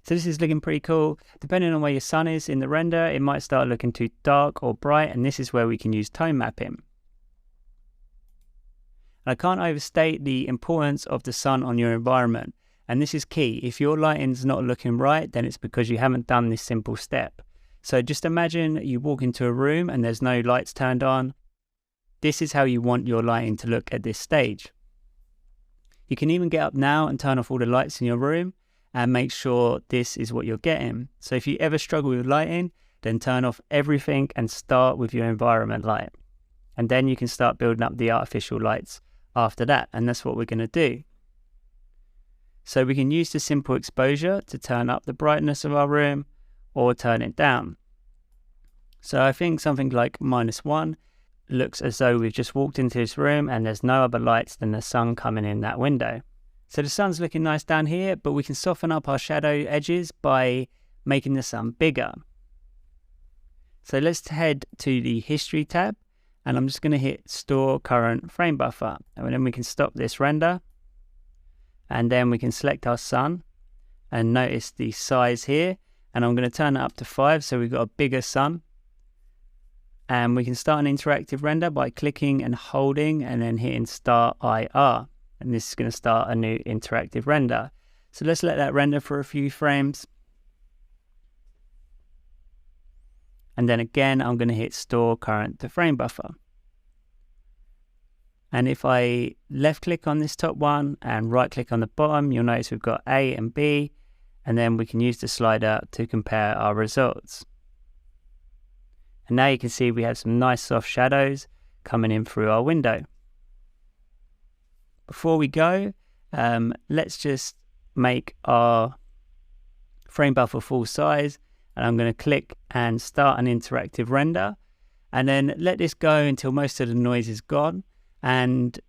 So this is looking pretty cool. Depending on where your sun is in the render, it might start looking too dark or bright, and this is where we can use tone mapping. And I can't overstate the importance of the sun on your environment, and this is key. If your lighting's not looking right, then it's because you haven't done this simple step. So just imagine you walk into a room and there's no lights turned on. This is how you want your lighting to look at this stage. You can even get up now and turn off all the lights in your room and make sure this is what you're getting. So if you ever struggle with lighting, then turn off everything and start with your environment light. And then you can start building up the artificial lights after that. And that's what we're going to do. So we can use the simple exposure to turn up the brightness of our room or turn it down. So I think something like -1 looks as though we've just walked into this room and there's no other lights than the sun coming in that window. So the sun's looking nice down here, but we can soften up our shadow edges by making the sun bigger. So let's head to the history tab, and I'm just going to hit store current frame buffer, and then we can stop this render, and then we can select our sun and notice the size here, and I'm going to turn it up to 5 so we've got a bigger sun. And we can start an interactive render by clicking and holding and then hitting start IR. And this is going to start a new interactive render. So let's let that render for a few frames. And then again, I'm going to hit store current to frame buffer. And if I left click on this top one and right click on the bottom, you'll notice we've got A and B, and then we can use the slider to compare our results. And now you can see we have some nice soft shadows coming in through our window. Before we go, let's just make our frame buffer full size, and I'm going to click and start an interactive render, and then let this go until most of the noise is gone, and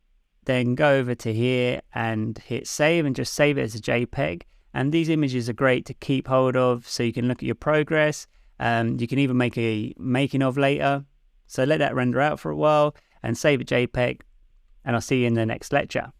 then go over to here and hit save and just save it as a JPEG. And these images are great to keep hold of so you can look at your progress. You can even make a making of later. So let that render out for a while and save a JPEG, and I'll see you in the next lecture.